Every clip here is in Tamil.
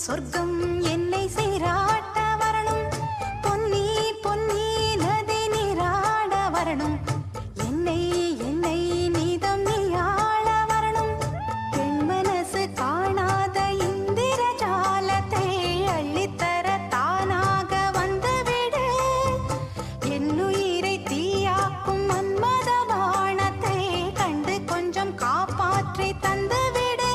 சொர்க்கம் என்னை சீராட்ட வரணும், பொன்னி பொன்னி நதி நீராட வரணும், என்னை என்னை நீதம் நீயாள வரணும், பெண் மனசு காணாத இந்திர ஜாலத்தை அள்ளித்தர தானாக வந்துவிடு, என்னுயிரை தீயாக்கும் மன்மத பாணத்தை கண்டு கொஞ்சம் காப்பாற்றி தந்துவிடு.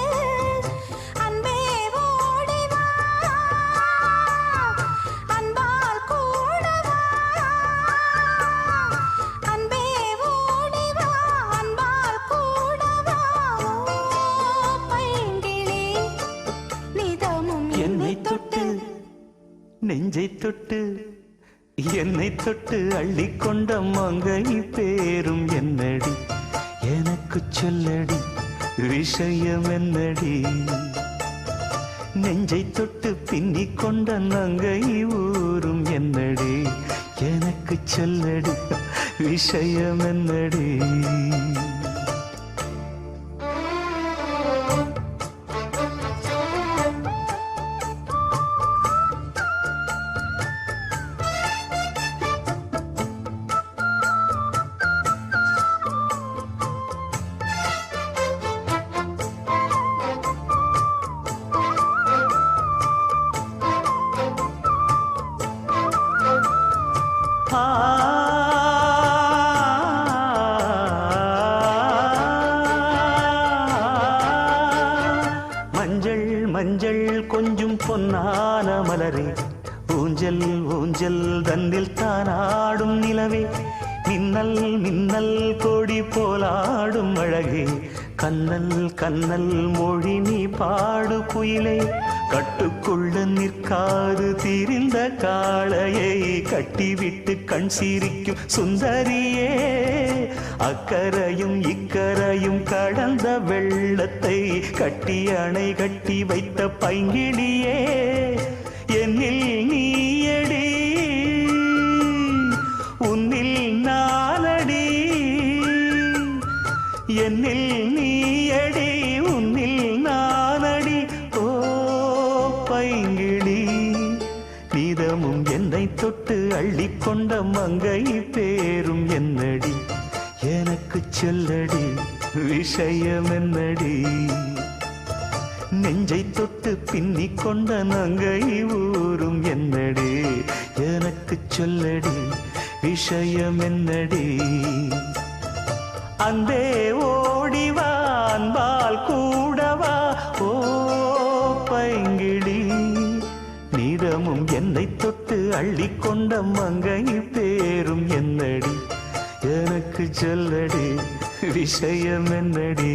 நெஞ்சை தொட்டு என்னை தொட்டு அள்ளிக்கொண்ட மங்கை பேரும் என்னடி, எனக்கு சொல்லடி விஷயம் என்னடி, நெஞ்சை தொட்டு பின்னிக் கொண்ட நங்கை ஊரும் என்னடி, எனக்கு சொல்லடி விஷயம் என்னடி. மஞ்சள் மஞ்சள் கொஞ்சம் பொன்னான மலரே, ஊஞ்சல் ஊஞ்சல் தன்னில் தானாடும் நிலவே, மின்னல் மின்னல் கொடி போலாடும் அழகே, கண்ணல் கண்ணல் மொழி நீ பாடு குயிலே, கட்டுக்குள்ள நிற்காது தீரிந்த காளையை கட்டிவிட்டு கண் சிரிக்கும் சுந்தரியே, அக்கரையும் இக்கரையும் கடந்த வெள்ளத்தை கட்டி அணை கட்டி வைத்த பைங்கிளியே, என்னில் நீயடி உன்னில் நானடி, என்னில் நீயடி உன்னில் நானடி, ஓ பைங்கிளி நீதமும் என்னை தொட்டு அள்ளிக்கொண்ட மங்கை பேரும் என்னடி, எனக்கு சொல்லடி விஷயம் என்னடி, நெஞ்சை தொட்டு பின்னிக் கொண்ட நங்கை ஊரும் என்னடி, எனக்கு சொல்லடி விஷயம் என்னடி. அன்பே ஓடிவா அன்பால் கூடவா, ஓ பைங்கிளி நீதமும் என்னை தொட்டு அள்ளிக்கொண்ட மங்கை பேரும் என்னடி, எனக்கு சொல்லடி விஷயம் என்னடி.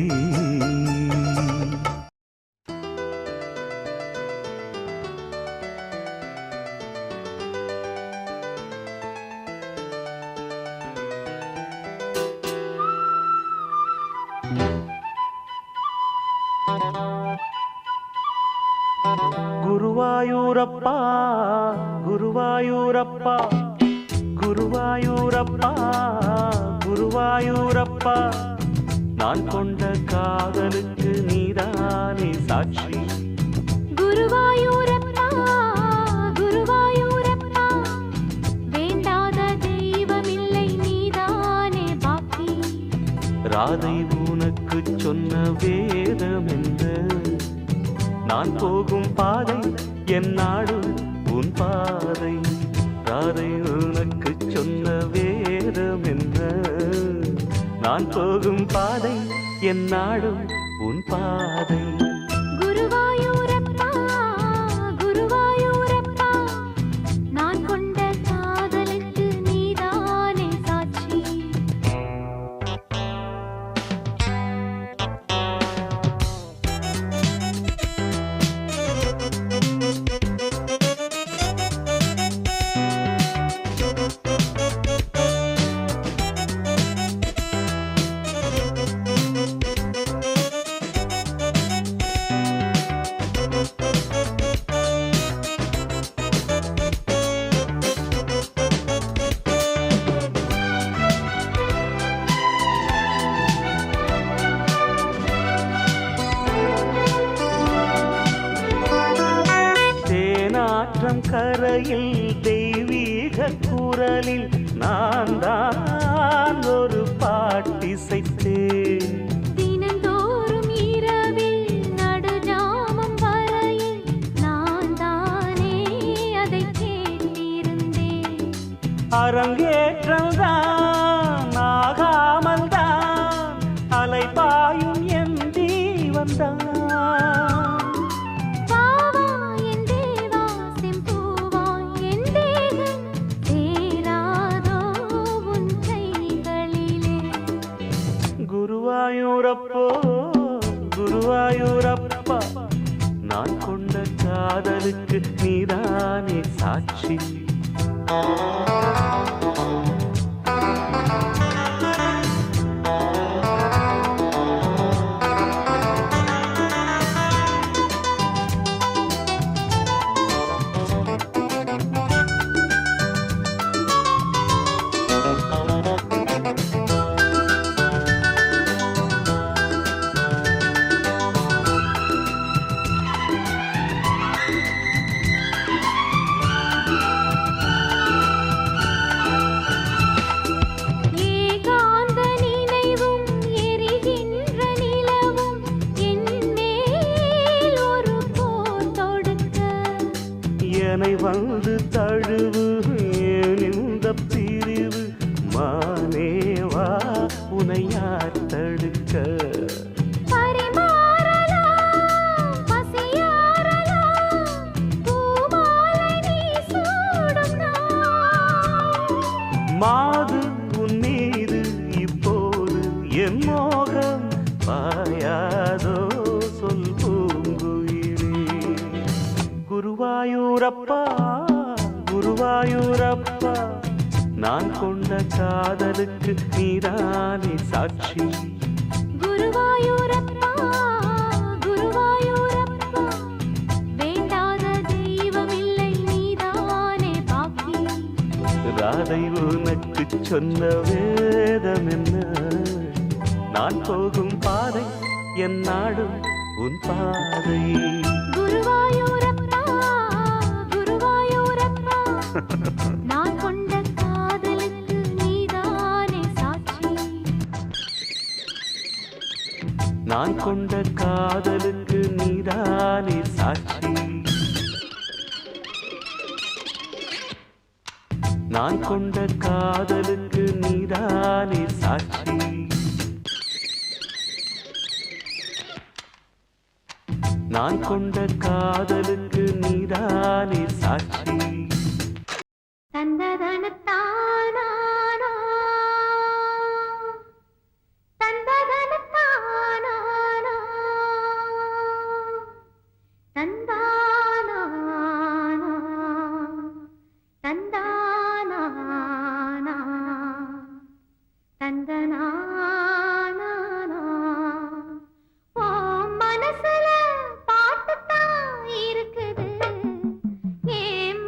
குருவாயூரப்பா குருவாயூரப்பா குருவாயூரப்பா குருவாயூரப்பா, நான் கொண்ட காதலுக்கு நீதானே சாட்சி. குருவாயூரப்பா குருவாயூரப்பா, வேண்டாத தெய்வமில்லை நீதானே பாக்கி. ராதை உனக்கு சொன்ன வேதம் என்ன, நான் போகும் பாதை என் நாடு உன் பாதை, ராதை உனக்கு சொன்ன வேதம் என்ன, நான் போகும் பாதை என் நாடு உன் பாதை. குருவாயூரப்பா குருவாயூரப்பா, நான் கொண்ட காதலுக்கு நீதானே சாட்சி. ஆற்றம் கரையில் தெய்வீக குரலில் நான் தான் ஒரு பாட்டிசைத்தேன். தினந்தோறும் இரவில் நடுஜாமம் வரையில் நான் தானே அதை கேட்டிருந்தேன். அரங்கேற்றம்தான் ஆகாமல் தான் அலைபாயும் என் ஜீவன்தான். வாவா என் தேவா செம்பூவா என் தேகம் சேராதோ உன் கைகளிலே. குருவாயூரப்போ குருவாயூரப்பா, நான் கொண்ட காதலுக்கு நீதானே சாட்சி. ஏகாந்த நினைவும் எரிகின்ற நிலவும் என் மேல் ஒரு போர் தொடுக்க. என்னை வந்து தழுவு ஏன் இந்த பிரிவு, மானேவா உனை யார் தடுக்க. பரிமாறலாம் பசியாறலாம் பூமாலை நீ சூடும் நாள். மாது உன் மீது இப்போது என் மோகம் பாயாதோ சொல் பூங்குயிலே. குருவாயூரப்பா குருவாயூரப்பா, நான் கொண்ட காதலுக்கு நீதானே சாட்சி. குருவாயூரப்பா குருவாயூரப்பா, வேண்டாத தெய்வமில்லை நீதானே பாக்கி. ராதை உனக்கு சொன்ன வேதம் என்ன, நான் போகும் பாதை என் நாடும் உன் பாதை. குருவாயூரப்பா குருவாயூரப்பா, நான் கொண்ட காதலுக்கு நீதானே சாட்சி. நான் கொண்ட காதலுக்கு நீதானே சாட்சி. நான் கொண்ட காதலுக்கு நீதானே சாட்சி. நான் கொண்ட காதலுக்கு நீதானே சாட்சி. தந்ததனத்தானா தந்ததனத்தானா தந்தானா தந்தானா தந்தனா ஓ மனசுல பாட்டுத்தான் இருக்குது, ஏன்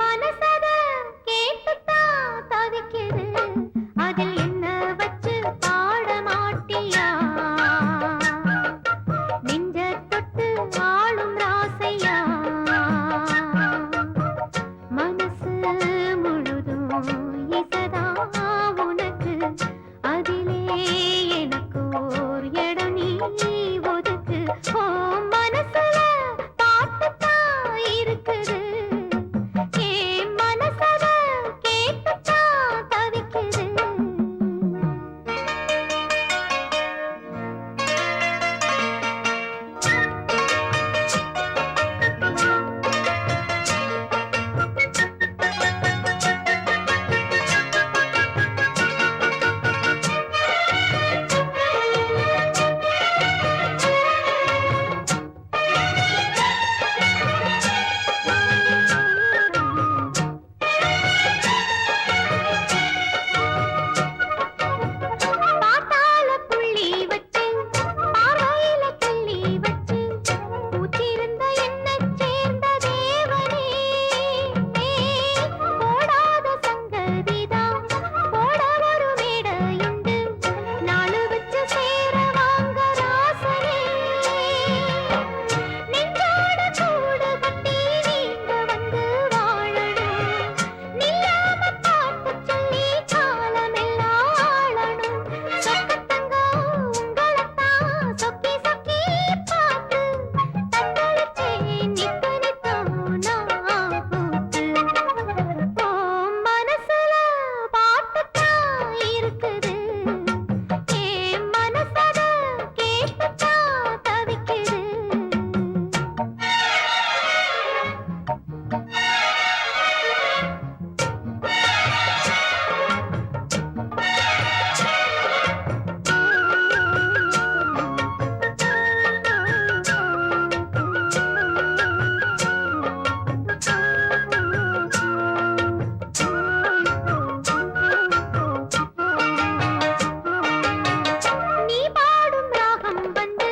நீ பாடும் ராகம் வந்து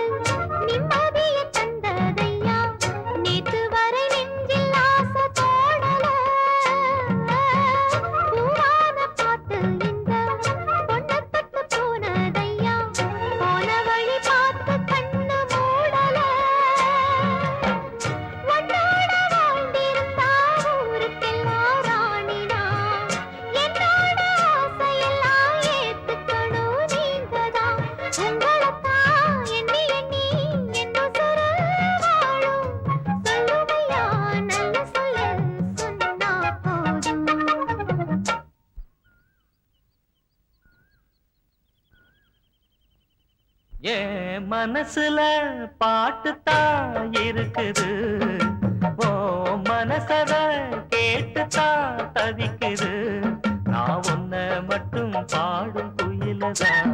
நிம்மதியை தந்ததையா நேத்து வரை நெஞ்சில் ஆசை தோணல பூவான பாட்டு இந்த பொண்ணு தொட்டு போனதையா போன வழி பார்த்து கண்ணு மூடல உன்னோட வாழ்ந்திருந்தா ஊருக்கெல்லாம் ராணினா என்னோட ஆசையெல்லாம் ஏத்துக்கணும் நீங்கதான் உங்களைத்தான் எண்ணி எண்ணி என் உசுரு வாழும் சொல்லுமையா நல்ல சொல்ல சொன்னா போதும் ஏன் மனசுல பாட்டுத்தான் இருக்குது ஓ மனசத கேட்டுத்தான் தவிக்குது நான் உன்ன மட்டும் பாடும் குயிலதான்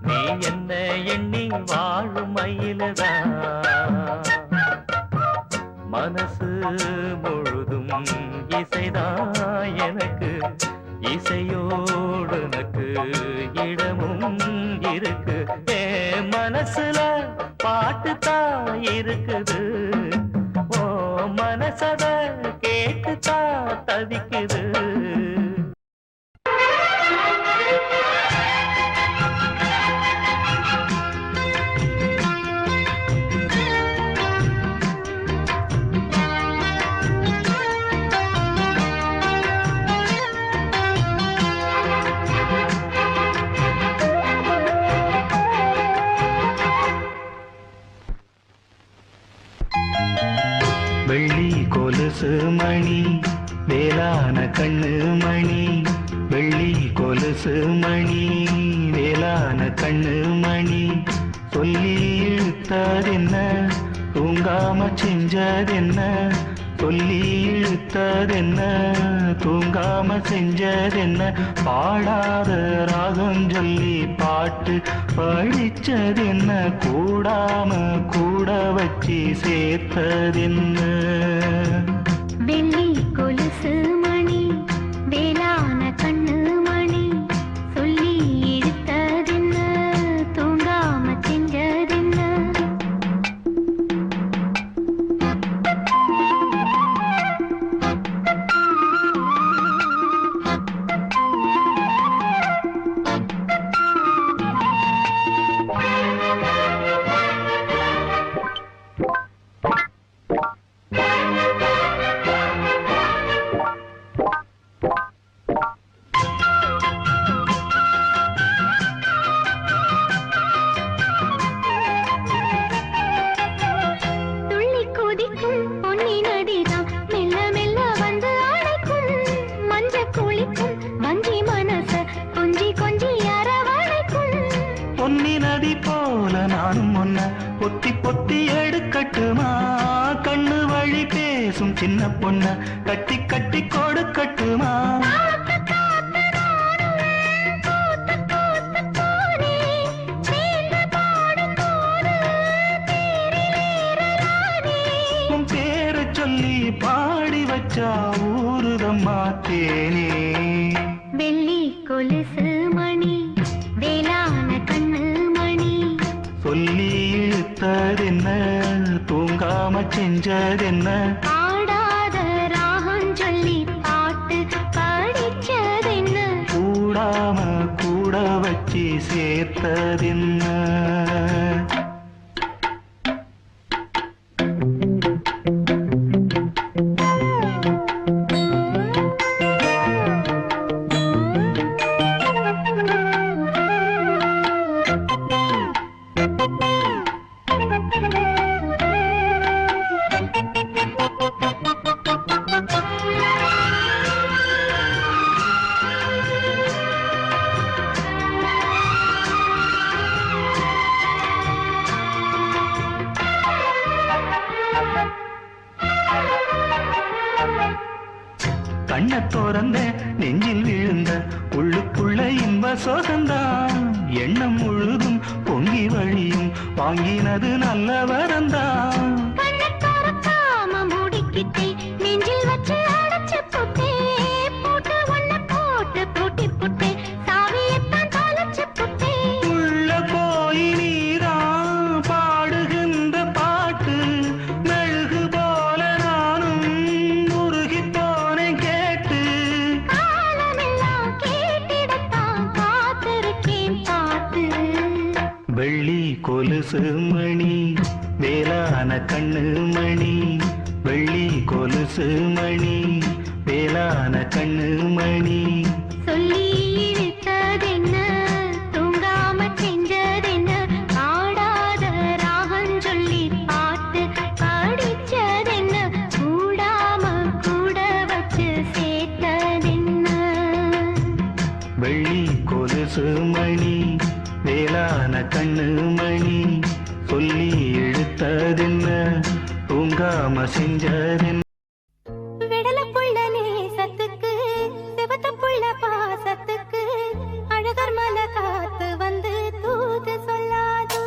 நீ என்ன எண்ணி வாழும் மயிலதான் மனசு முழுதும் இசைதான் எனக்கு இசையோடு எனக்கு இடமும் இருக்கு என் மனசுல பாட்டுத்தான் இருக்குது ஓ மனசத கேட்டுத்தான் தவிக்குது வெள்ளி கொலுசு மணி வேளான கண்ணு மணி வெள்ளி கொலுசு மணி வேளான கண்ணு மணி சொல்லி இழுத்ததென்ன தூங்காம செஞ்சதென்ன சொல்லி இழுத்ததென்ன தூங்காம செஞ்சதென்ன பாடாத ராகம் சொல்லி பாட்டு படிச்சதென்ன கூடாம கூட வச்சு சேர்த்ததென்ன வெள்ளி கொலுசு மணி வேளான கண்ணு மணி சொல்லி இழுத்ததென்ன தூங்காம செஞ்சதென்ன துள்ளி கொதிக்கும் பொன்னி நதிதான் மெல்ல மெல்ல வந்து அழைக்கும் மஞ்ச குளிக்கும் வஞ்சி மனச கொஞ்சி கொஞ்சி அரவணைக்கும் பொன்னி நதி போல நானும் ஒன்ன பொத்தி பொத்தி எடுக்கட்டுமா கண்ணு வழி பேசும் சின்ன பொண்ண கட்டி கட்டி கொடுக்கட்டுமா உன் பேரை சொல்லி பாடி வச்சா ஊருதம்மா தேனே வெள்ளி கொலுசு மணி வேளான கண்ணு மணி சொல்லி இழுத்ததென்ன தூங்காம செஞ்சதென்ன பாடாத ராகம் சொல்லி பாட்டு படிச்சதென்ன கூடாம கூட வச்சு சேர்த்ததென்ன கண்ண திறந்த நெஞ்சில் விழுந்த உள்ளுக்குள்ள இன்ப சோகந்தான் எண்ணம் முழுதும் பொங்கி வழியும் வாங்கினது நல்ல வரந்தான் கண்ணை திறக்காம மூடிக்கிட்டே நெஞ்சில் வச்சு அடைச்சு போட்டே போட்டு ஒண்ணு போட்டு பூட்டி போட்டே சாவியத்தான் தொலைச்சு போட்டே உள்ள போய் நீதான் பாடுகின்ற பாட்டு மெழுகு போல நானும் உருகி போனேன் கேட்டு காலமெல்லாம் கேட்டிடத்தான் காத்திருக்கேன் பார்த்து வெள்ளி கொலுசு மணி வேளான கண்ணு மணி வெள்ளி கொலுசு மணி வேளான கண்ணு மணி சொல்லி இழுத்ததென்ன தூங்காம செஞ்சதென்ன பாடாத ராகம் சொல்லி பாட்டு படிச்சதென்ன கூடாம கூட வச்சு சேர்த்ததென்ன வெள்ளி கொலுசு மணி வேளான கண்ணு மணி சொல்லி இழுத்ததென்ன தூங்காம செஞ்சதென்ன விடல புள்ள நேசத்துக்கு சிவத்த புள்ள பாசத்துக்கு அழகர் மல காத்து வந்து தூது சொல்லாதோ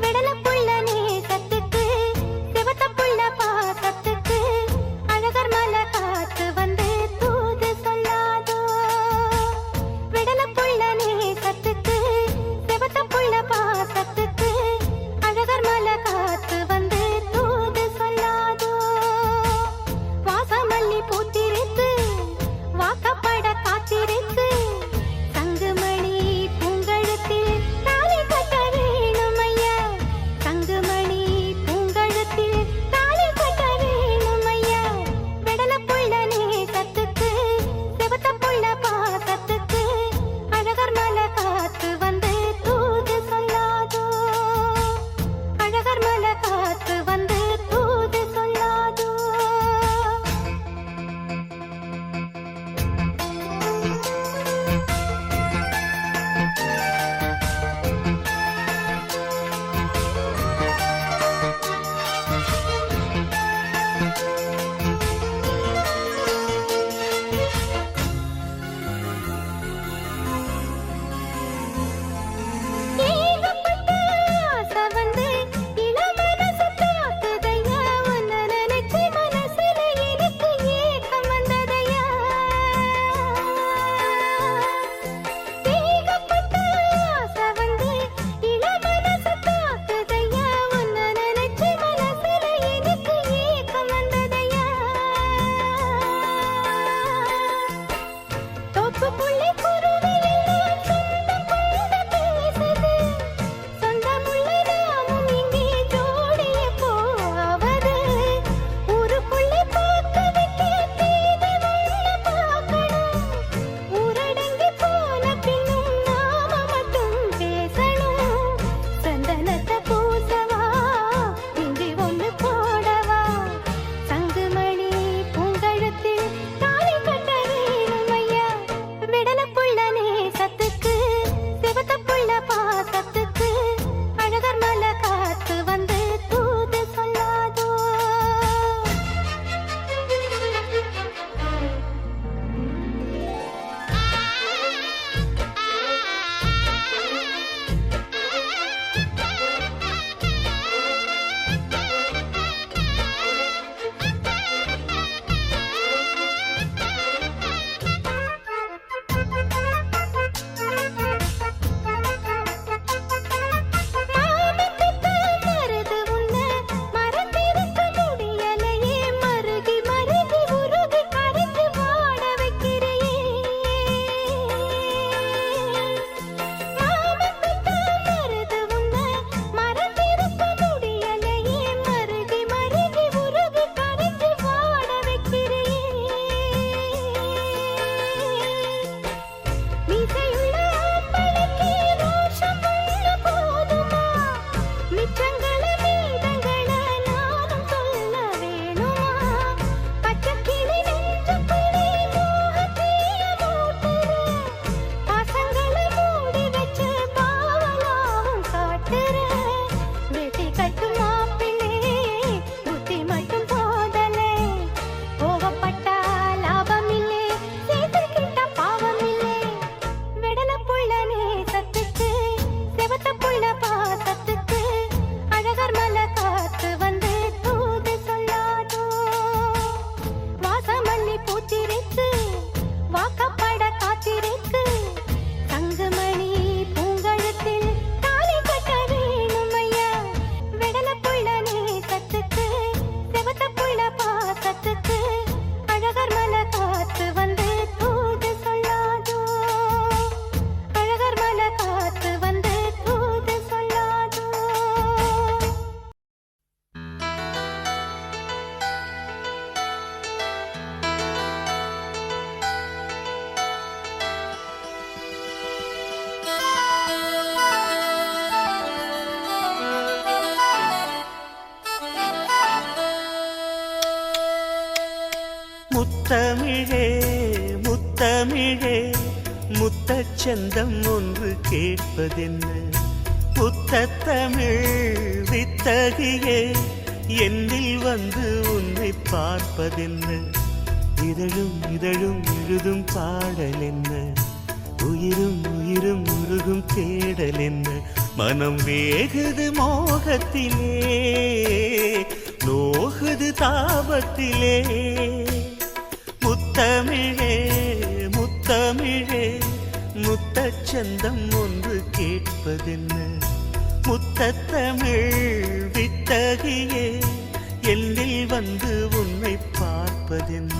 விடல புள்ள நேசத்துக்கு சிவத்த புள்ள பாசத்துக்கு அழகர் மல காத்து வந்து தூது சொல்லாதோ விடல புள்ள நேசத்துக்கு சிவத்த புள்ள பாசத்துக்கு அழகர் மல காத்து வந்து தூது சொல்லாதோ வாசமல்லி பூத்திருக்கு வாக்கப்பட காத்திருக்கு தங்குமணி பூங்கழுத்தில் தாலி கட்ட வேணும் ஐயா தங்குமணி பூங்கழுத்தில் தாலி கட்ட வேணும் ஐயா விடல புள்ள நேசத்துக்கு சிவத்த புள்ள பாசத்துக்கு அழகர் மல காத்து வந்து தூது சொல்லாதோ அழகர் மல காத்து வந்து தூது சொல்லாதோ ஏகப்பட்ட ஆசை வந்து இளமனசு தாக்குதையா உன்னை நினைச்சு மனசுல எனக்கு ஏக்கம் வந்ததையா ஏகப்பட்ட ஆசை வந்து இளமனசு தாக்குதையா உன்னை நினைச்சு மனசுல எனக்கு ஏக்கம் வந்ததையா தோப்பு புள்ளை குருவியெல்லாம் சொந்தம் கொண்ட பேசுது சொந்தமுள்ள நாமும் இங்கே ஜோடிய போவது ஊருக்குள்ளே பார்க்க வைக்க தேதி உள்ள பார்க்கணும் ஊரடங்கி போன பின்னும் நாம மட்டும் பேசணும் சந்தனத்தை பூசவா இஞ்சி ஒன்று போடவா தங்குமணி பூங்கழுத்தில் தாலி கட்ட வேணும் ஐயா விடல முத்தமிழே முத்தமிழே முத்தச்சந்தம் ஒன்று கேட்பதென்ன முத்தத்தமிழ் வித்தகியே என்னில் வந்து உன்னை பார்ப்பதென்ன இதழும் இதழும் எழுதும் பாடல் என்ன உயிரும் உயிரும் உருகும் தேடல் என்ன மனம் வேகுது மோகத்திலே நோகுது தாபத்திலே முத்தமிழே முத்தமிழே முத்தச்சந்தம் ஒன்று கேட்பதென்ன முத்தத்தமிழ் வித்தகியே எல்லில் வந்து உன்னை பார்ப்பதென்ன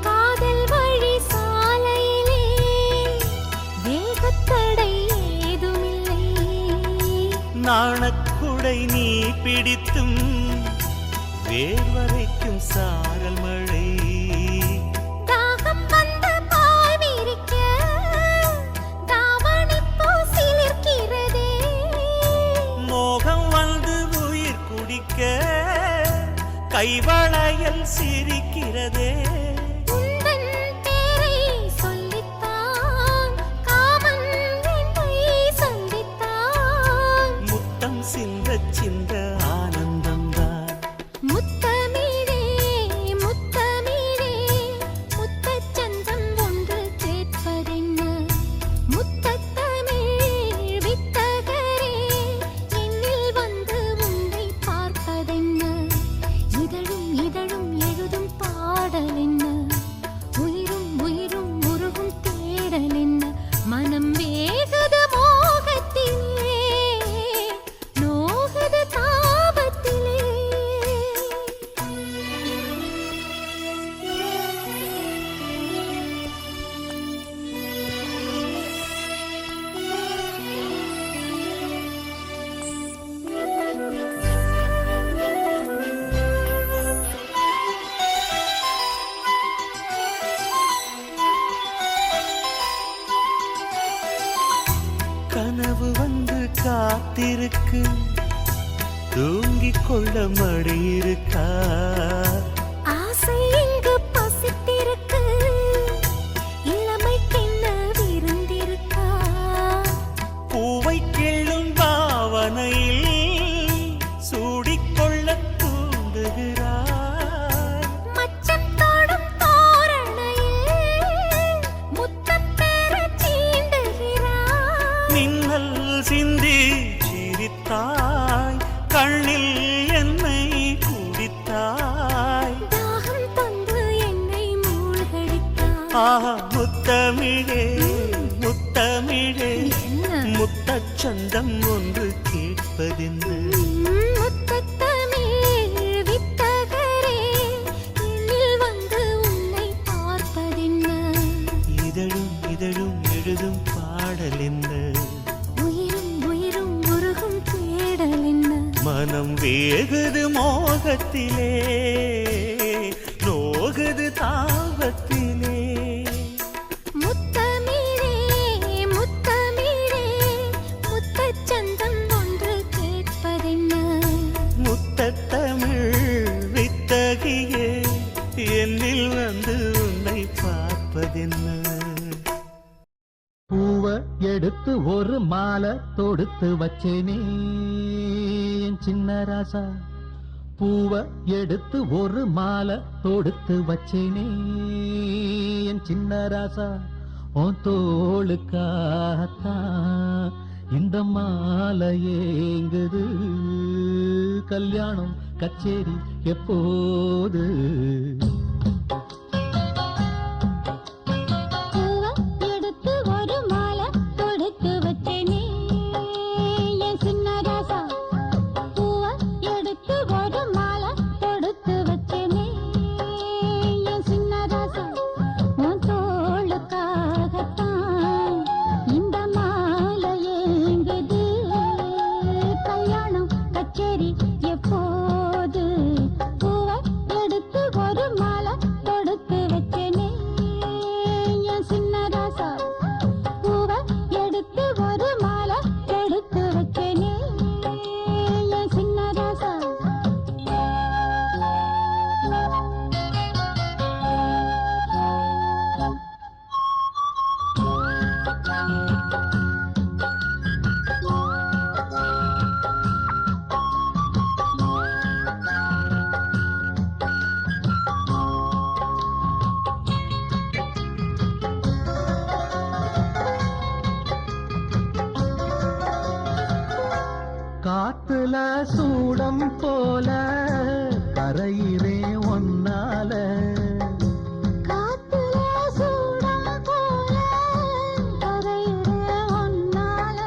காதல் வழி சாலையிலே வேகத்தடை ஏதுமில்லை நாணக்குடை நீ பிடித்தும் வேர்வரைக்கும் சாரல் மழை தாகம் வந்த பாய் விரிக்க தாவணிப்பூ சிலிர்க்கிறதே மோகம் வந்து உயிர் குடிக்க கைவளையல் சிரிக்கிறதே உந்தன் பேரை சொல்லித்தான் காமன் என்னை சந்தித்தான் முத்தம் சிந்த சிந்த ஆனந்தம்தான் முத்தமிழே முத்தமிழே முத்தச்சந்தம் ஒன்று கேட்பதென்ன முத்தத்தமிழ் வித்தகரே என்னில் வந்து உன்னை பார்ப்பதென்ன இதழும் இதழும் எழுதும் பாடல் என்ன உயிரும் உயிரும் உருகும் தேடல் என்ன மனம் வேகுது மோகத்திலே நோகுது தாபத்திலே கனவு வந்து காத்திருக்கு தூங்கிக் கொள்ள மடி இருக்கா ஆசை இங்கு பசித்திருக்கு இளமைக்கென்ன விருந்திருக்கா பூவை கிள்ளும் பாவனையில் சூடிக்கொள்ள தூண்டுகிறார் மச்சம் தோடும் தோரணையில் முத்தம் பெற சீண்டுகிறார் மின்னல் சிந்தி சிரித்தாய் கண்ணில் என்னை குடித்தாய் தாகம் தந்து என்னை மூழ்கடித்தார் ஆஹா முத்தமிழே முத்தமிழே என்ன முத்தச்சந்தம் ஒன்று கேட்பதென்ன முத்தத்தமிழ் வித்தகரே என்னில் வந்து உன்னை பார்ப்பதென்ன இதழும் இதழும் எழுதும் பாடல் என்ன உயிரும் உயிரும் உருகும் தேடல் என்ன மனம் வேகுது மோகத்திலே நோகுது தாபத்திலே முத்தமிழே முத்தமிழே முத்தச்சந்தம் ஒன்று கேட்பதென்ன முத்தத்தமிழ் வித்தகியே என்னில் வந்து உன்னை பார்ப்பதென்ன பூவ எடுத்து ஒரு மாலை தொடுத்து வச்சேனே என் சின்ன ராசா பூவ எடுத்து ஒரு மாலை தொடுத்து வச்சேனே என் சின்ன ராசா உன் தோளுக்காகத்தான் இந்த மாலை ஏங்குது கல்யாணம் கச்சேரி எப்போது பூவ எடுத்து ஒரு மாலை தொடுத்து வச்சேனே என் சின்ன ராசா பூவ எடுத்து ஒரு மாலை தொடுத்து வச்சேனே என் சின்ன ராசா சூடம் போல கரையிலே ஒன்னால காத்துல சூடம் போல கரையிலே ஒன்னால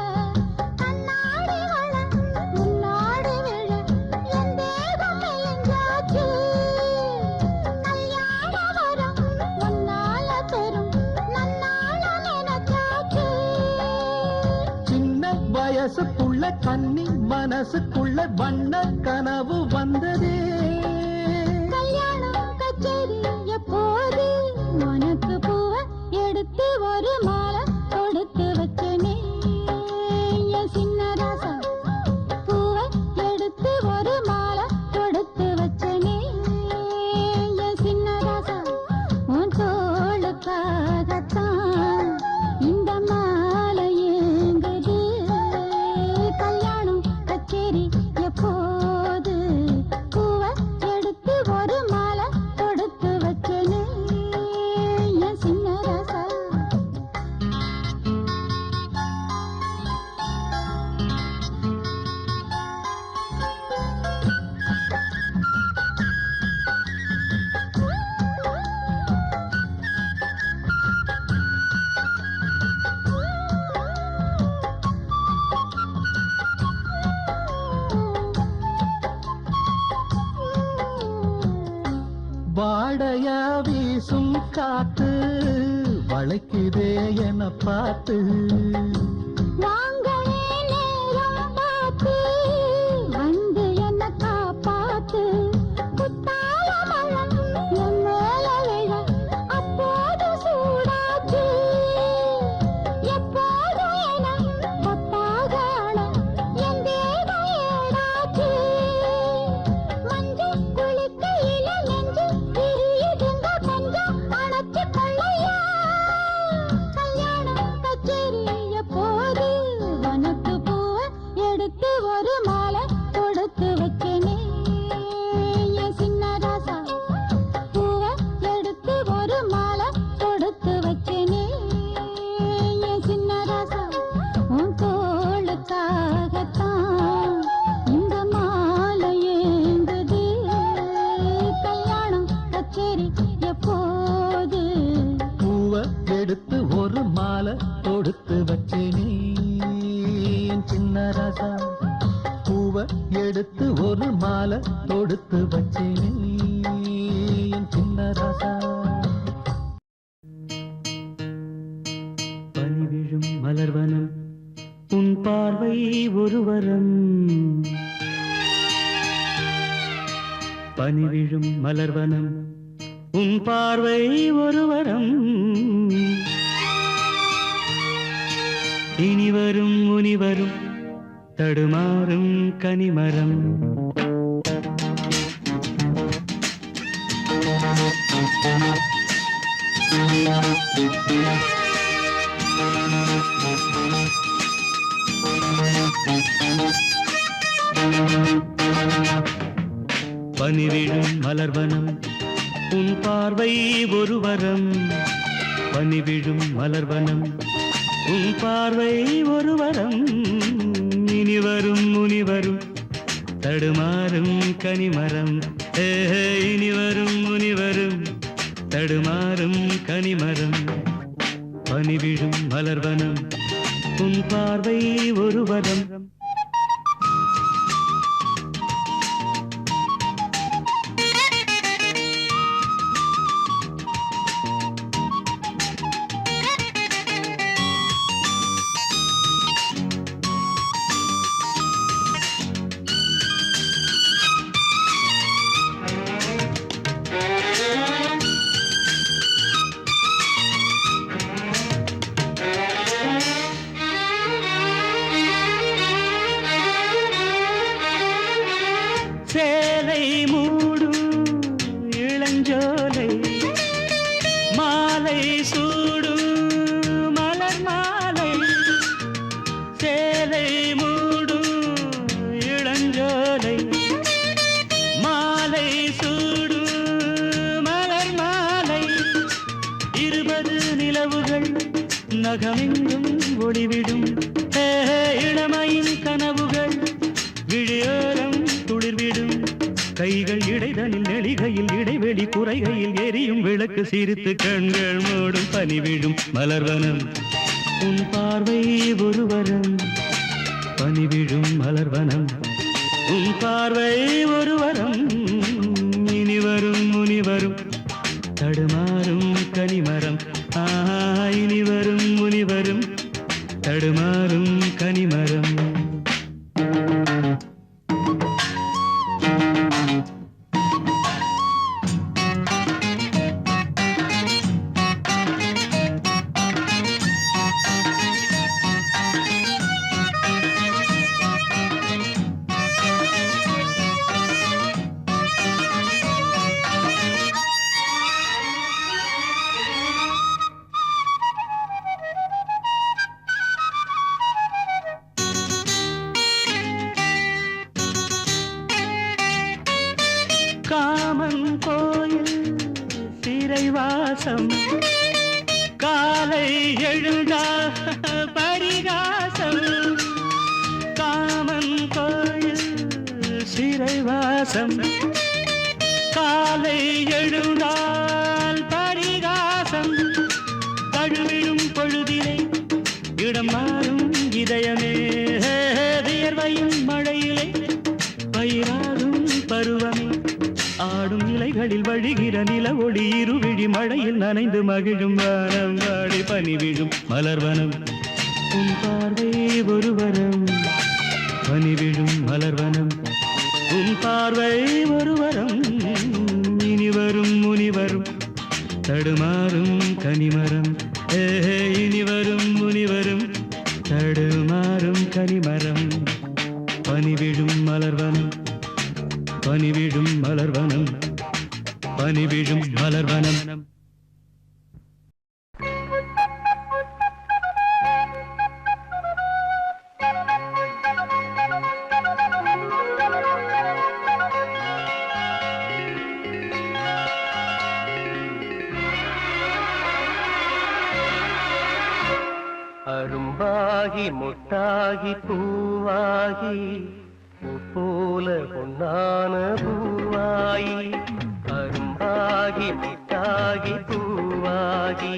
கண்ணாடி வளம் முன்னாடி விழ என் தேகம் மெலிஞ்சாச்சு கல்யாண வரம் ஒன்னால பெரும் நன்னால நினைச்சாச்சு சின்ன வயசுக்குள்ள கன்னி மனசுக்குள்ள வண்ண கனவு வந்ததே கல்யாணம் கச்சேரி எப்போது உனக்கு பூவை எடுத்து ஒரு மாலை கொடுத்து வச்சனே என் சின்ன ராசா பூவை எடுத்து ஒரு மாலை கொடுத்து வச்சனே என் சின்ன ராசா உன் தோளுக்காகத்தான் இந்த மாலை ஏங்குது கல்யாணம் கச்சேரி எப்போது பூவை எடுத்து ஒரு மாலை கொடுத்து வச்சனே என் சின்ன ராசா வாடையா வீசும் காத்து வளைக்குதே என பார்த்து வாங்களே நேரம் பார்த்து வந்து என்ன காப்பாத்து குத்தால மழம் என் மேல விழ அப்போது சூடாச்சு எப்போது என கொத்தாக அழ என் தேகம் ஏடாச்சு மஞ்சு குளிக்கையில நெஞ்சு பிரியுதுங்க கொஞ்சம் அணைச்சு கொள்ளையா கல்யாணம் கச்சேரி எப்போது உனக்கு பூவை எடுத்து ஒரு மாலை கொடுத்து வச்சனே என் சின்ன ராசா பூவை எடுத்து ஒரு மாலை கொடுத்து வச்சனே என் சின்ன ராசா உன் தோளுக்காகத்தான் இந்த மாலை ஏங்குது கல்யாணம் கச்சேரி எப்போது பூவை எடுத்து ஒரு மாலை தொடுத்து வச்சேனே என் சின்ன ராசா பூவை எடுத்து ஒரு மாலை தொடுத்து வச்சேனே என் சின்ன ராசா பனி விழும் மலர்வனம் உன் பார்வை ஒரு வரம் பனி விழும் மலர்வனம் உன் பார்வை ஒரு வரம் இனி வரும் முனி வரும் தடுமாறும் கனிமரம் பனிவிழும் மலர்வனம் உன் பார்வை ஒரு வரம் பனிவிழும் மலர்வனம் உன் பார்வை ஒரு வரம் இனி வரும் முனி வரும் தடுமாறும் கனிமரம் இனி வரும் முனி வரும் தடுமாறும் கனிமரம் பனிவிழும் மலர்வனம் உன் பார்வை ஒரு வரம் சேலை மூடும் இளஞ்சோலை மாலை சூடும் மலர் மாலை சேலை மூடும் இளஞ்சோலை மாலை சூடும் மலர் மாலை 20 நிலவுகள் நகமெங்கும் ஒளிவிடும் இளமையின் கனவுகள் விழியோரம் துளிர்விடும் கைகள் இடைதலில் நெளிகையில் இடைவெளி குறைகையில் எரியும் விளக்கு சிரித்து கண்கள் மூடும் பனிவிடும் மலர்வனம் உன் பார்வை ஒருவரம் பனிவிடும் மலர்வனம் உன் பார்வை ஒருவரம் இனிவரும் முனிவரும் தடுமாறும் கனிமரம் இனிவரும் முனிவரும் தடுமாறும் கனிமரம் காமன் கோயில் சிறைவாசம் காலை எழுந்தா பரிகாசம் காமன் கோயில் சிறைவாசம் காலை எழுந்தால் பரிகாசம் தழுவிடும் பொழுதிலே இடம் மாறும் இதயமே வியர்வையும் மழையிலே பயிராகும் பருவமே ஆடும் இலைகளில் வழிகிற நில ஒளி இருவிழி மழையில் நனைந்து மகிழும் வானம் வாடி பனிவிழும் மலர்வனம் உன் பார்வை ஒருவரம் பனிவிழும் மலர்வனம் உன் பார்வை ஒருவரம் இனிவரும் முனிவரும் தடுமாறும் கனிமரம் இனிவரும் முனிவரும் தடுமாறும் கனிமரம் பனிவிழும் மலர்வனம் பனிவிழும் மலர்வனம் பனிவிழும் மலர்வனம் அரும்பாகி முட்டாகி பூவாகி போல பொன்னான பூவாயி அரும்பாகி முட்டாகி பூவாகி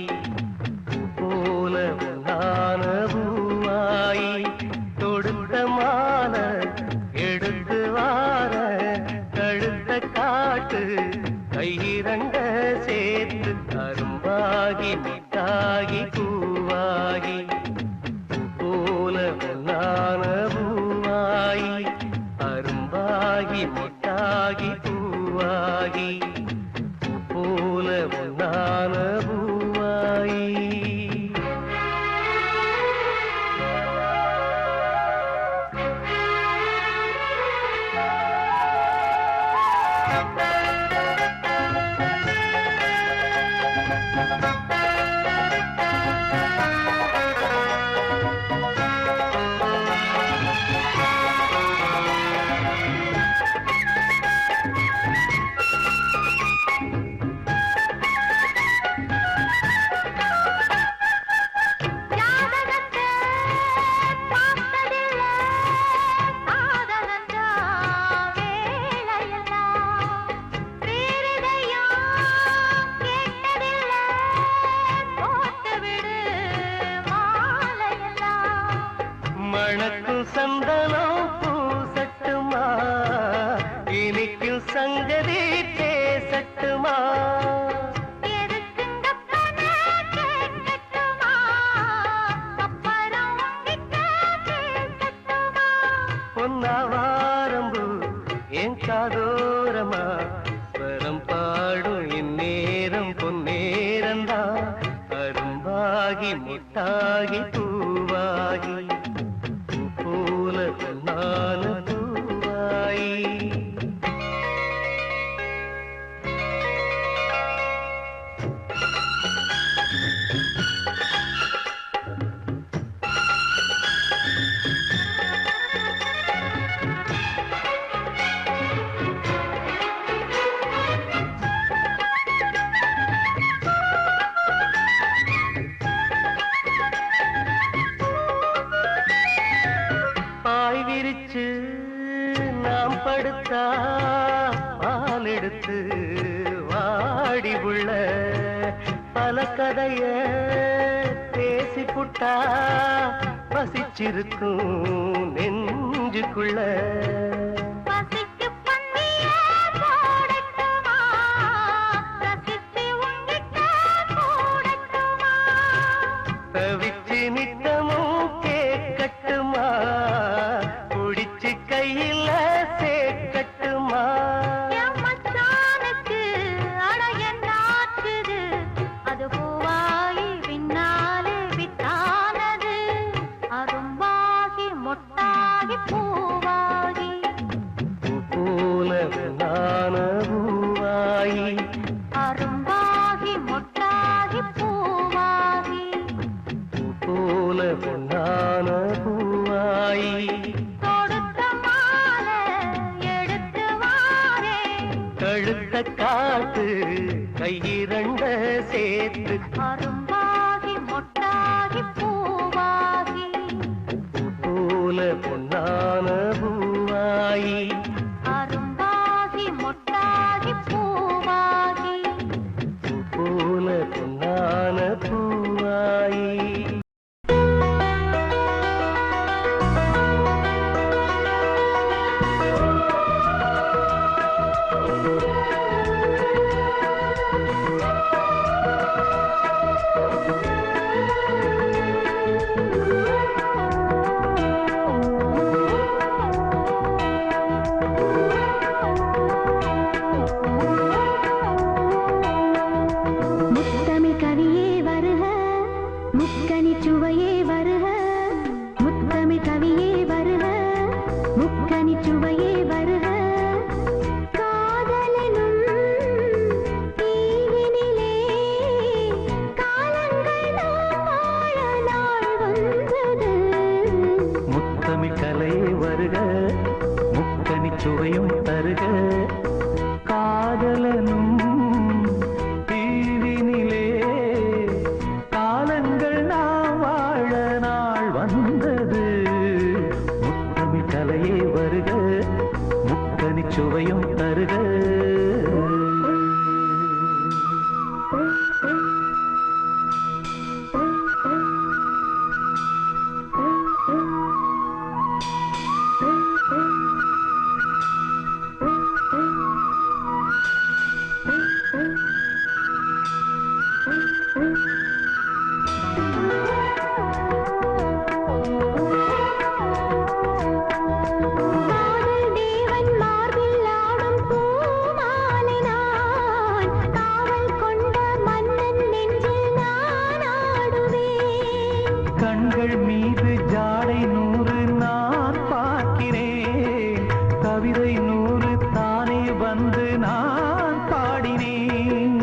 போல பொன்னான பூவாயி தொடுத்த மால எடுத்து வார கழுத்த காட்டு கையிரண்ட சேர்த்து அரும்பாகி முட்டாகி பூவாகி போல பொன்னான பூவாயி அரும்பாகி முட்டாகி பூவாகி போல பொன்னான பூவாயி மணக்கும் சந்தனம் பூசட்டுமா இனிக்கும் சங்கதி பேசட்டுமா பொன்னாவாரம்பு என் காதோரமா ஸ்வரம் பாடும் இந்நேரம் பொன்னேரந்தா அரும்பாகி முட்டாகி பூவாகி போல பொன்னான பூவாயி பாய் விரிச்சு படுத்தா பால் எடுத்து வாடி உள்ள பல கதைய பேசி புட்டா பசிச்சிருக்கும் நெஞ்சுக்குள்ள பசிக்கு பந்திய போடட்டுமா ரசித்து உங்கிட்ட போடட்டுமா தவிச்சு நித்தமும் கேட்கட்டுமா குடிச்சு கையில சேர்க்கட்டுமா என் மச்சானுக்கு அட என்னாச்சுது அது பூவாகி பின்னாலே வித்தானது அரும்பாகி மொட்டாகி பூவாகி பூ போல நான பூவாயி அரும்பாகி மொட்டாகி பூவாகி பூ போல நான பூவாயி தொடுத்த மாலை எடுத்து வாரே கழுத்த காட்டு கையிரண்ட சேர்த்து அரும்பாகி மொட்டாகி பூவாகி பூ போல பொன்னான பூவாயி அரும்பாகி மொட்டாகி பூவாகி பூ போல பொன்னான பூவாயி முத்தமிழ் கவியே வருக முக்கனி சுவையே வருக முத்தமிழ் கவியே வருக முக்கனி சுவையே வருக காதலனும் தீவினிலே காலங்கள் நாம் வாழ நாள் வந்தது முத்தமிழ் கலை வருக முக்கனி சுவையும் தருக காதலனும் தீவினிலே காலங்கள் நாம் வாழ நாள் வந்தது முத்தமிழ் கலையே வருக முக்கனி சுவையும் தருக காதல் தேவன் மார்பில் ஆடும் பூமாலை நான் காவல் கொண்ட மன்னன் நெஞ்சில் நான் ஆடுவேன் கண்கள் மீது ஜாடை 100 நான் பார்க்கிறேன் கவிதை 100 தானே வந்து நான் பாடினேன்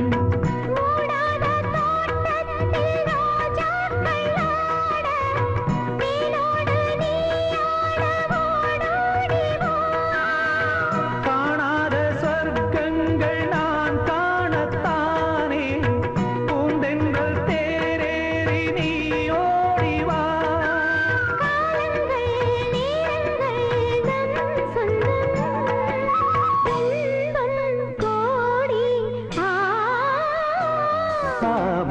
மூடாத தோட்டத்தில் ரோஜாக்கள் ஆட நீலோடு நீயாட ஓடோடி வா காணாத சொர்க்கங்கள் நான் காணத்தானே பூந்தென்றல் தேரேறி நீ ஓடிவா காலங்கள் நேரங்கள் நம் சொந்தம் இன்பம் கோடி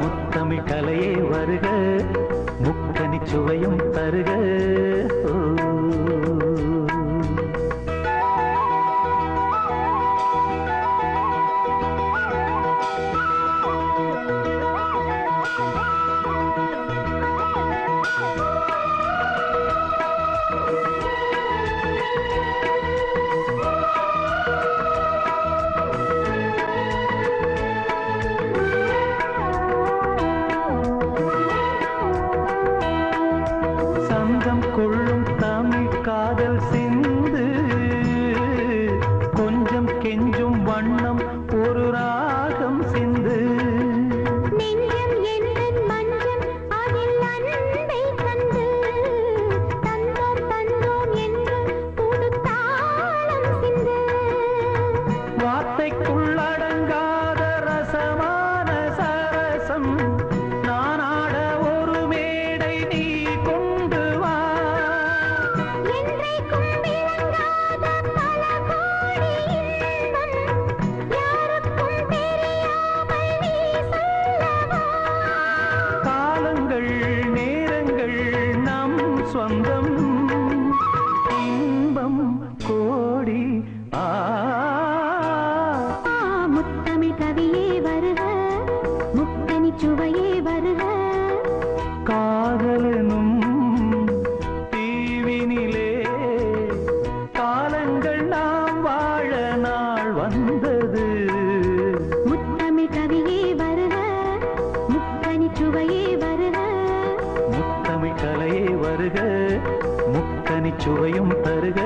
முத்தமிழ் கலையே வருக முக்கனி சுவையும் தருக சங்கம் கொள்ளும் தமிழ் காதல் சிந்து கொஞ்சம் கெஞ்சும் வண்ணம் ஒரு ராகம் சிந்து நெஞ்சம் என்னும் மஞ்சம் அதில் அன்பை கண்டு தந்தோம் தந்தோம் என்று புது தாளம் சிந்து வார்த்தைக்குள்ளடங்காத ரசமான சரசம் நானாட ஒரு மேடை நீ கொண்டு வா சொந்தம் இன்பம் கோடி முத்தமிழ் கவியே வருக முத்தனி சுவையே வருக காதலனும் தீவினிலே காலங்கள் நாம் வாழ நாள் வந்தது முத்தமிழ் கவியே வருக முத்தனி சுவையே வருக முத்தமிழ் கலையே வருக முத்தனி சுவையும் தருக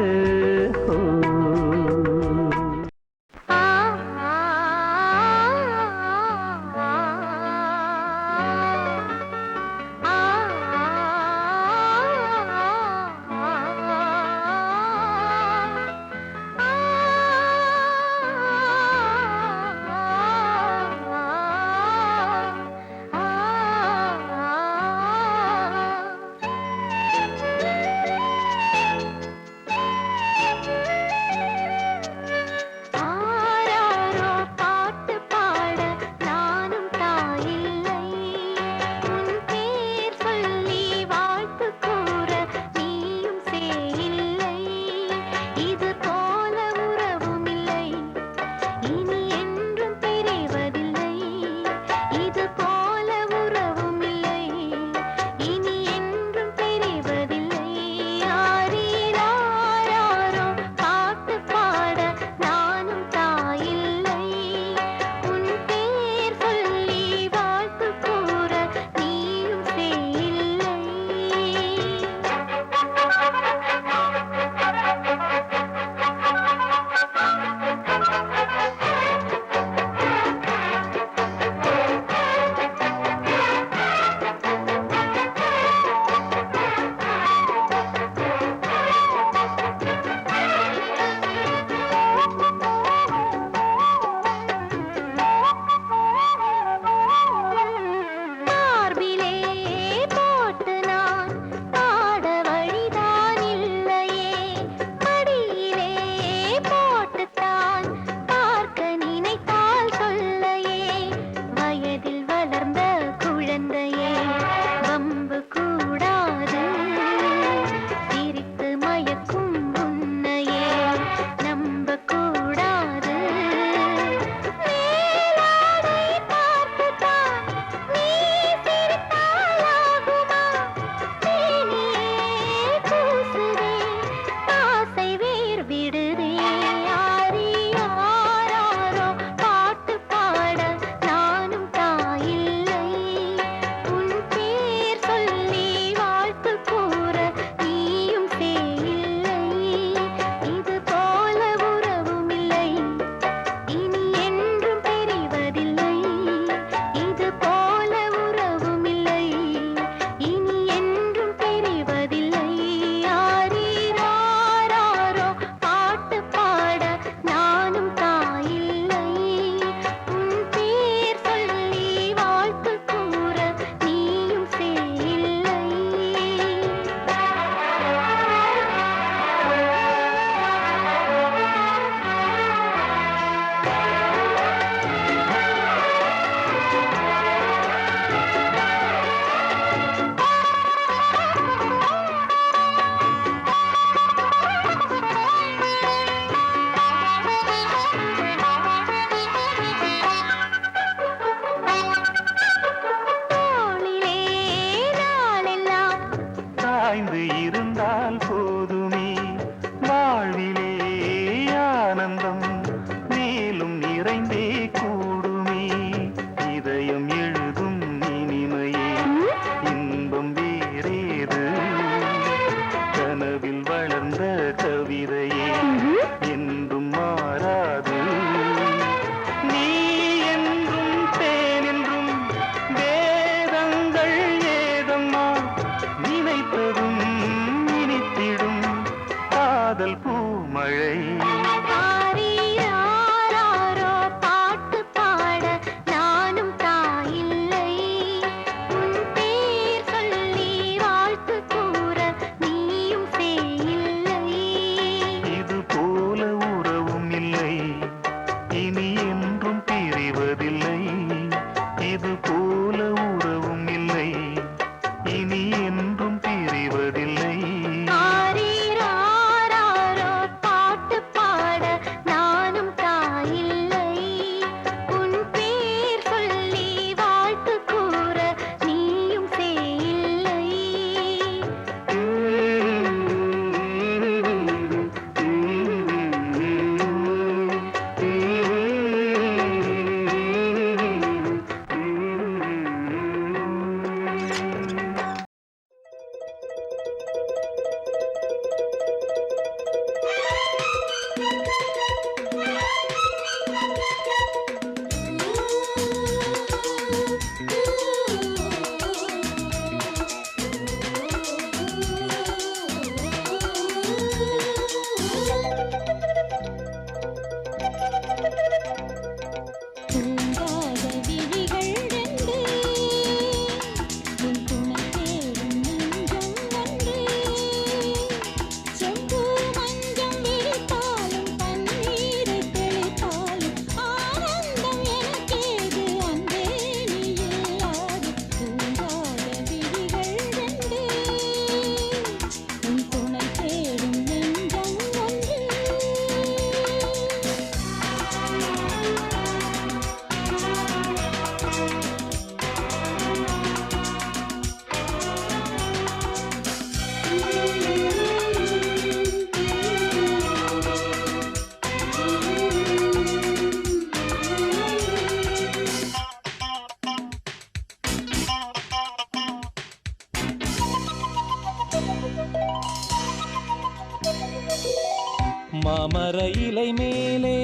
மாமர இலை மேலே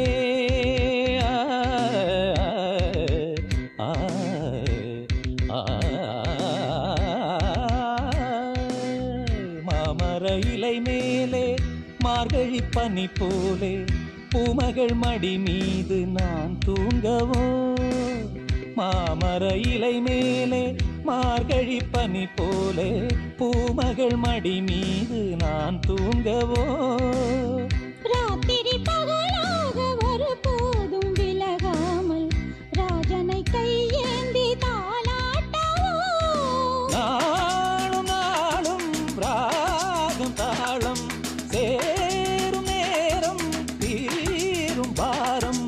மாமர இலை மேலே மார்கழி பனி போலே பூமகள் மடி மீது நான் தூங்கவோ மாமர இலை மேலே மார்கழி பனி போலே பூமகள் மடி மீது நான் தூங்கவோ ராத்திரி பகலாக ஒரு போதும் விலகாமல் ராஜனை கையேந்தி தாலாட்டவோ நாளும் நாளும் ராகம் தாளம் சேரும் நேரம் தீரும் பாரம்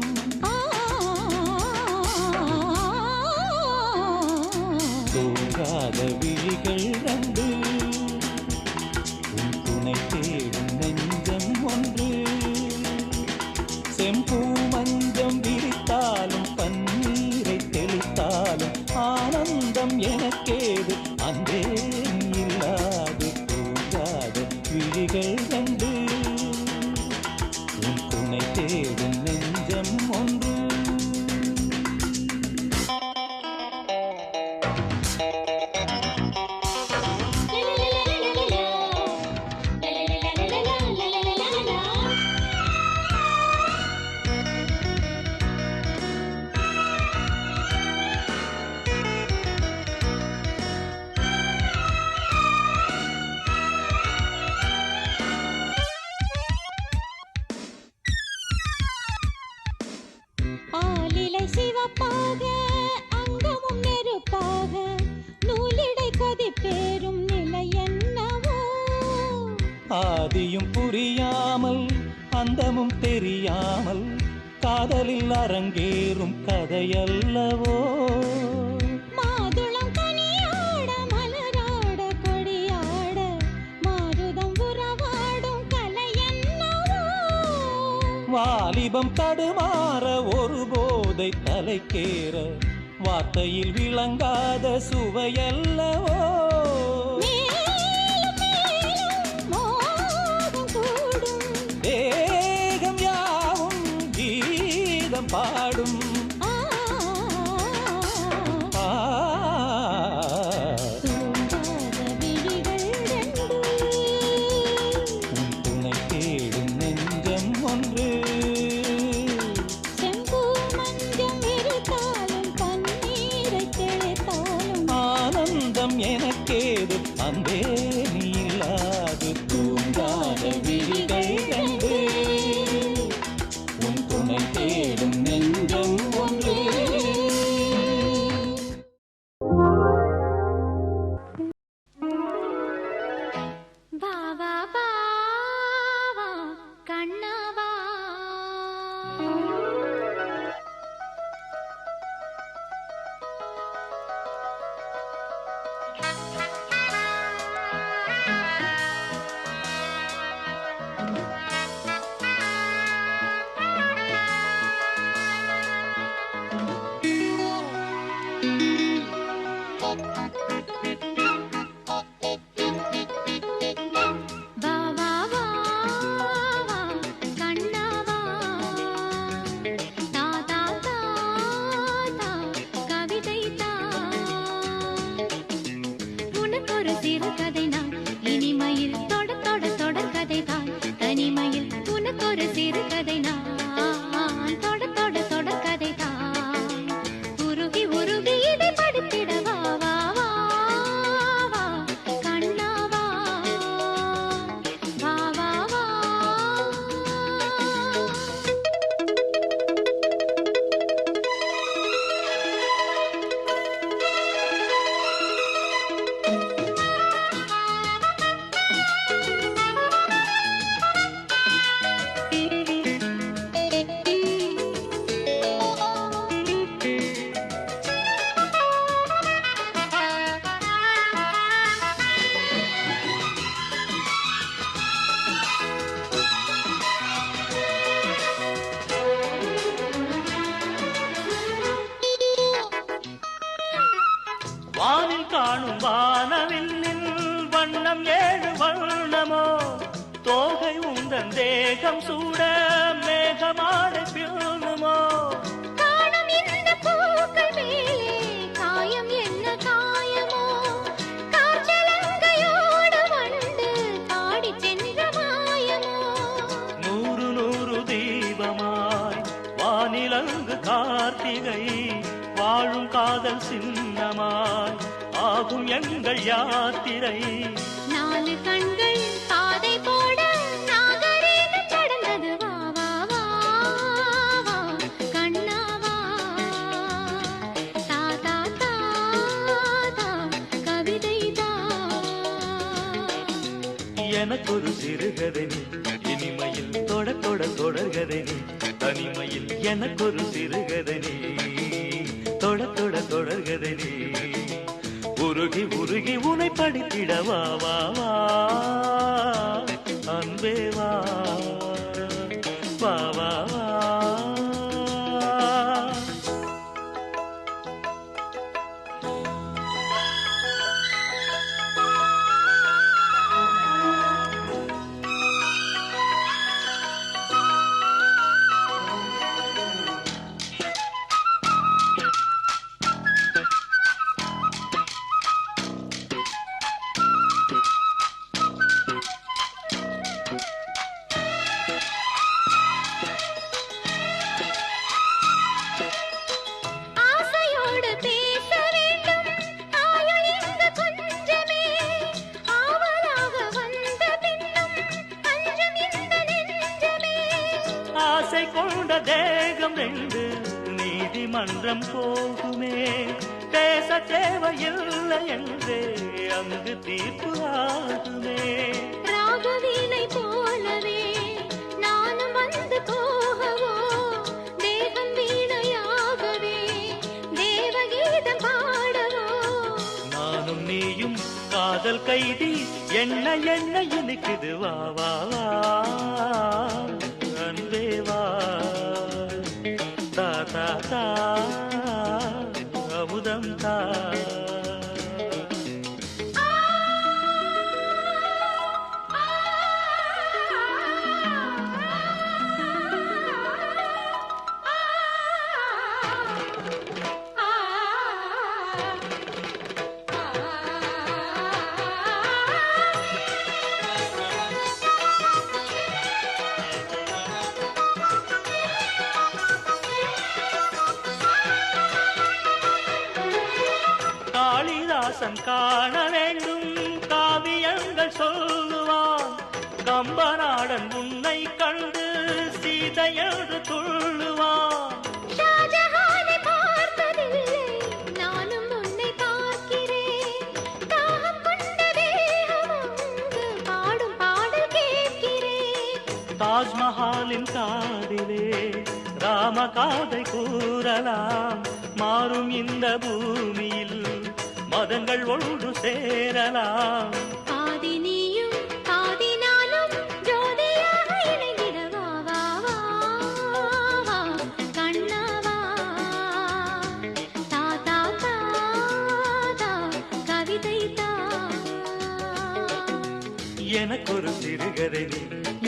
தூங்காத விழிகள் ரெண்டு உன் துணை தேடும் நெஞ்சம் ஒன்று செம்பூ மஞ்சம் விரித்தாலும் பன்னீரை தெளித்தாலும் ஆனந்தம் எனக்கேது அன்பே இல்லாது தூங்காத விழிகள் ரெண்டு உன் துணை தேடும் நெஞ்சம் ஒன்று ஆலிலை சிவப்பாக அங்கமும் நெருப்பாக நூலிடை கொதிப்பேறும் நிலை என்னவோ ஆதியும் புரியாமல் அந்தமும் தெரியாமல் காதலில் அரங்கேறும் கதையல்லவோ மாதுளம் கனியாட மலராட கொடியாட மாருதம் உறவாடும் கலை என்னவோ வாலிபம் தடுமாற ஒரு போதை தலைக்கேற வார்த்தையில் விளங்காத சுவையல்லவோ மேலும் மேலும் மோகம் கூடும் தேகம் யாவும் கீதம் பாடும் தூங்காத விழிகள் ரெண்டு உன் துணை தேடும் நெஞ்சம் ஒன்று செம்பூ மஞ்சம் விரித்தாலும் பன்னீரை தெளித்தாலும் ஆனந்தம் எனக்கேது அன்பே நீ இல்லாது தூங்காத விழிகள் ரெண்டு உன் துணை தேடும் நெஞ்சம் ஒன்று வா வா வா வா கண்ணவா வா வா வா வா கண்ணவா தா தா தா தா கவிதை தா உனக்கு ஒரு சிறு கதை நான் இனிமையில் தொட தொட தொடர் கதை தான் தனிமையில் உனக்கு ஒரு சிறு கதை நான் தொட தொட தொடர் கதை தான் உருகி உருகி இதை படித்திட வா வா வா வா கண்ணவா வா வா வா வானில் காணும் வானவில்லின் வண்ணம் ஏழு வண்ணமோ தோகை உந்தன் தேகம் சூட மேகமாடை பியூனுமோ காணும் இந்த பூக்கள் மேலே காயம் என்ன காயமோ காற்றலங்கையோடு வண்டு பாடி சென்ற மாயமோ நூறு நூறு தீபமாய் வானிலங்கு கார்த்திகை வாழும் காதல் சின்னமாய் ஆகும் எங்கள் யாத்திரை நாலு கண்கள் பாதை போட நாகரீகம் கடந்தது வா வா வா வா கண்ணாவா தா தா தா தா கவிதை தா எனக்கொரு சிறுகதை நீ இனிமையில் தொட தொட தொடர்கதை நீ தனிமையில் எனக்கொரு சிறுகதை நீ தொட தொட தொடர்கதை நீ உருகி உருகி உனை படித்திட வா வா வா அன்பே வா வா வா வா ஆசையோடு பேச வேண்டும் ஆயுள் இங்கு கொஞ்சமே ஆவலாக வந்த பின்னும் அஞ்சம் இந்த நெஞ்சமே ஆசை கொண்ட தேகம் ரெண்டு நீதிமன்றம் போகுமே பேச தேவையில்லை என்றே அங்கு தீர்ப்பு ஆகுமே ராகவீணை போலவே நானும் வந்து போகவோ தேவன் வீணையாகவே தேவகீதம் பாடவோ நானும் நீயும் காதல் கைதி என்ன என்ன இனிக்குது வா வா வா அன்பே வா தா தா தா அமுதம் தா காளிதாசன் காண வேண்டும் காவியங்கள் சொல்லுவான் கம்பநாடன் உன்னை கண்டு சீதையென்று துள்ளுவான் ஷாஜஹானை பார்த்ததில்லை நானும் உன்னை பார்க்கிறேன் தாகம் கொண்ட தேகம் அங்கு பாடும் பாடல் கேட்கிறேன் தாஜ்மஹாலின் காதிலே ராம காதை கூறலாம் மாறும் இந்த பூமியில் மதங்கள் ஒன்று சேரலாம் பாதி நீயும் பாதி நானும் ஜோதியாக இணைந்திட வா வா வா வா கண்ணாவா தா தா தா தா கவிதை தா எனக்கொரு சிறுகதை நீ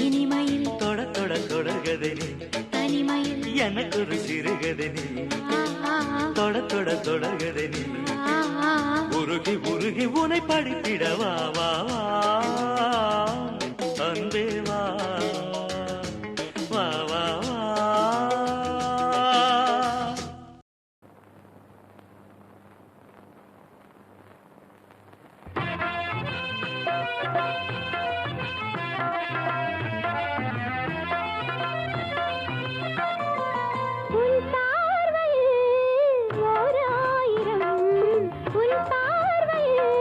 இனிமையில் தொட தொட தொடர்கதை நீ தனிமையில் எனக்கொரு சிறுகதை நீ ஆ ஆ தொட தொட தொடர்கதை நீ ஆ ஆ உருகி உருகி உனை படித்திட வா வா வா அன்பே வா வா வா வா உன் பார்வையில் ஓர் ஆயிரம் உன் பார்வையில்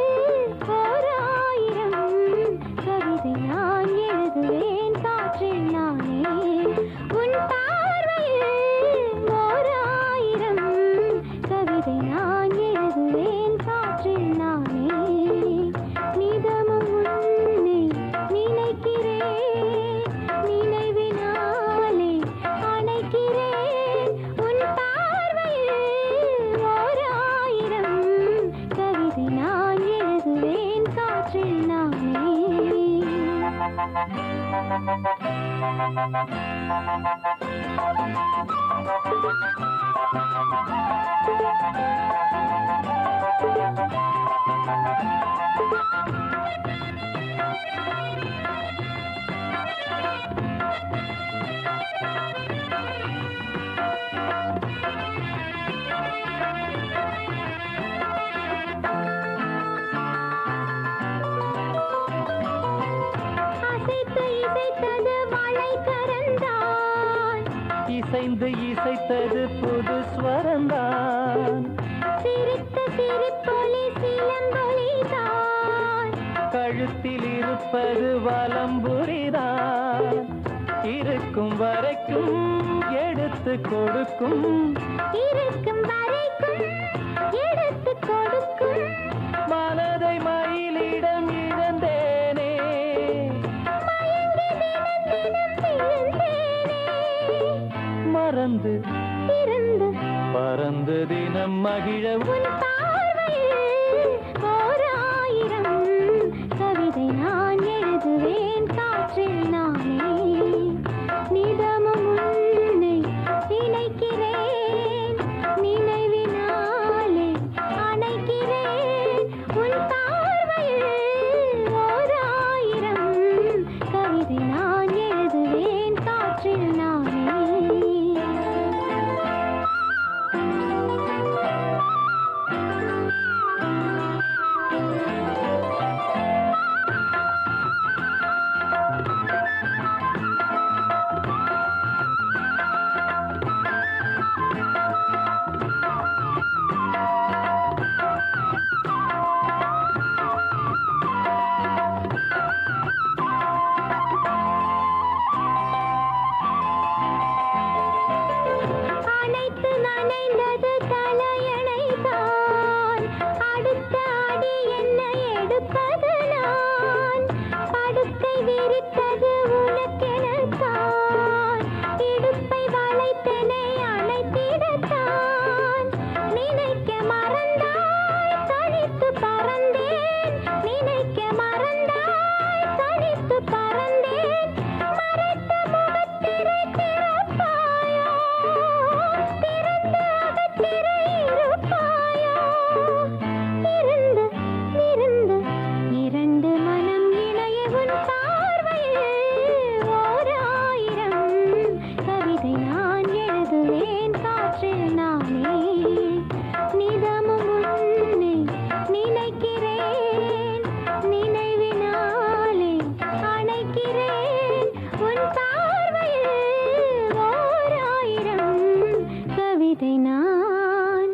ஓர் ஆயிரம் அசைத்து இசைத்தது வாழை கரந்தான், இசைந்து இசைத்தது புது ஸ்வரந்தான், சிரித்த சிரிப்பொலி சிலம்பொலிதான், கழுத்தில் இருப்பது வலம்புரிதான், இருக்கும் வரைக்கும் எடுத்து கொடுக்கும், இருக்கும் வரைக்கும் எடுத்து கொடுக்கும், மனதை மயிலிடம் இழந்தேனே, மயங்கி தினம் தினம் விழுந்தேனே, மறந்து இருந்து பறந்து தினம் மகிழ உன் பார்வையில் ஓர் ஆயிரம் கவிதை நான் எழுதுவேன் காற்றில் நானே, நிதமும் உன்னை நினைக்கிறேன், நினைவினாலே அணைக்கிறேன், உன் பார்வையில் ஓர் ஆயிரம் கவிதை நான் எழுதுவேன் காற்றில் நானே. அனைத்து நனைந்தது தலையணைதான், அடுத்த அடி என்ன எடுப்பது நான், படுக்கை விரித்தது உனக்கெனத்தான், இடுப்பை வளைத்தனை அணைத்திடத்தான், நினைக்க மறந்தாய் தனித்து பறந்தேன், நினைக்க மறந்தாய் தனித்து பறந்தேன், மறைத்த முகத்திரை திறப்பாயோ, திறந்து அகத்திரை இருப்பாயோ, இருந்து இருந்து இரண்டு மனம் இணைய உன் பார்வையில் ஓர் ஆயிரம் கவிதை நான் எழுதுவேன் காற்றில் நானே, நிதமும் உன்னை நினைக்கிறேன், நினைவினாலே அணைக்கிறேன், உன் பார்வையில் ஓர் ஆயிரம் கவிதை நான்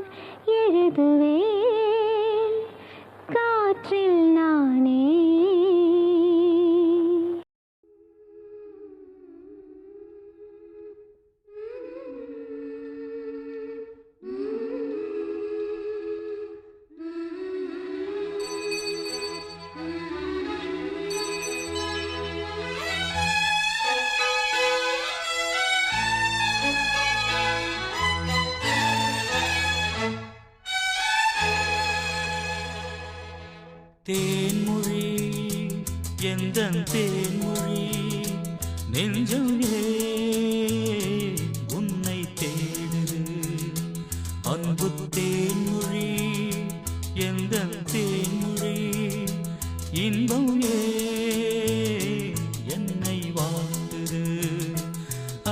எழுதுவேன் காற்றில் நானே. தேன்மொழி எந்தன் தேன்மொழி நெஞ்சம் உன்னை தேடுது அன்பு தேன்மொழி எந்தன் தேன்மொழி இன்பம் என்னை வாழ்த்துது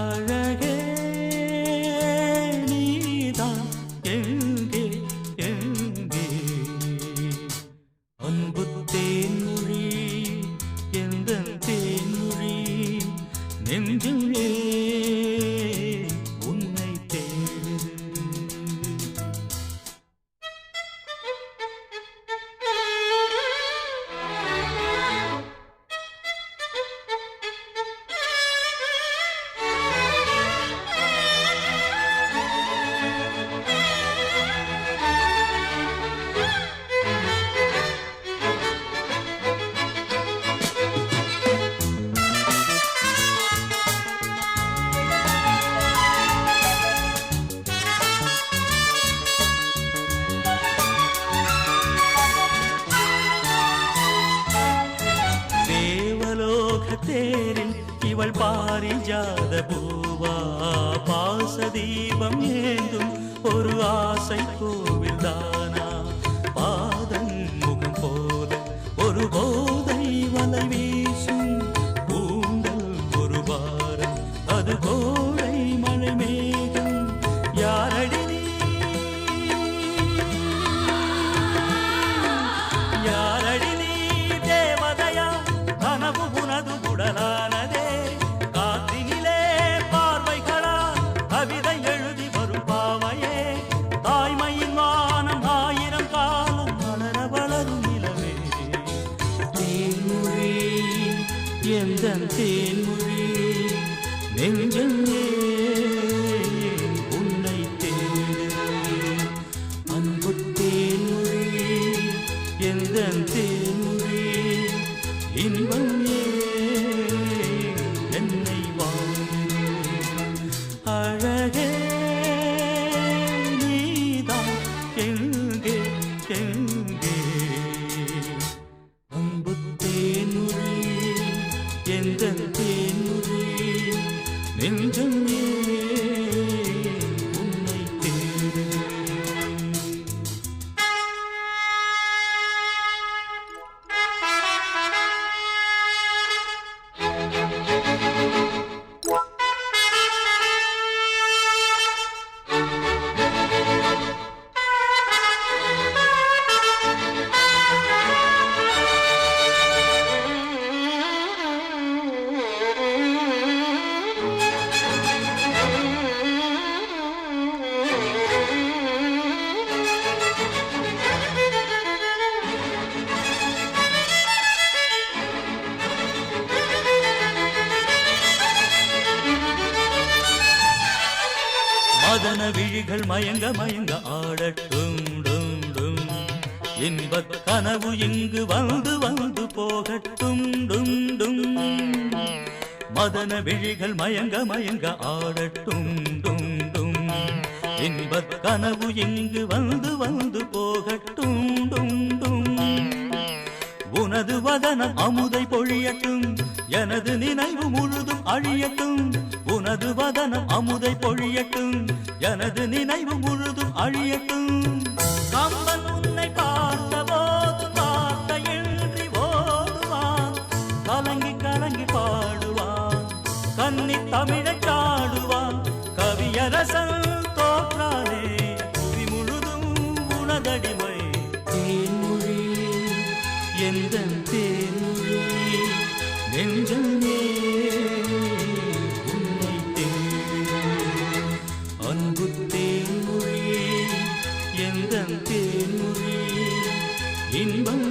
அழகே நீதான் எங்கே எங்கே அன்பு தேன்மொழி எந்தன் தேன்மொழி நெஞ்சிலே உன்னை தேடுது தேரில் இவள் பாரிஜாத பூவா பாச தீபம் ஏந்தும் ஒரு ஆசை கோவில் தானா பாதம் முகம் போல ஒரு போதை வலை வீசும் பூண்டல் ஒரு வாரம் அது கோடை மழை மேகம் யாரடி நீ யாரடி நீ தேவதையா கனவு உனது உடலானதே காற்றினிலே பார்வைகளா கவிதை எழுதி வரும் பாவையே தாய்மையின் வானம் ஆயிரம் காலம் வளர வளரும் நிலவே தேன்மொழி எந்த தேன்மொழி நெஞ்சம் உன்னை தேடுகிறேன் அன்பு தேன்மொழி எந்த தேன்மொழி இன்பம் என்னை வாழ்கிறேன் அழகே நீதான் எங்கே எங்கே அன்பு தேன்மொழி எந்த தேன்மொழி நெஞ்சம் உன்னை தேடுகிறேன் மதன விழிகள் மயங்க மயங்க ஆடட்டும் டும் டும் இன்பக் கனவு இங்கு வந்து வந்து போகட்டும் டும் டும் மதன விழிகள் மயங்க மயங்க ஆடட்டும் டும் டும் இன்பக் கனவு இங்கு வந்து வந்து போகட்டும் டும் டும் உனது வதனம் அமுதை பொழியட்டும் எனது நினைவு முழுதும் அழியட்டும் உனது வதனம் அமுதை பொழியட்டும் எனது நினைவு முழுதும் அழியட்டும் கம்பன் உன்னை பார்த்த போது வார்த்தையின்றி ஓடுவான் கலங்கி கலங்கி பாடுவான் கன்னி தமிழை சாடுவான் கவியரசன் தோற்றானே புவி முழுதும் உனதடிமை தேன்மொழி எந்த தேன்மொழி நெஞ்சமே உன்னை தேடுகிறேன் அன்பு தேன்மொழி எந்த தேன்மொழி இன்பம்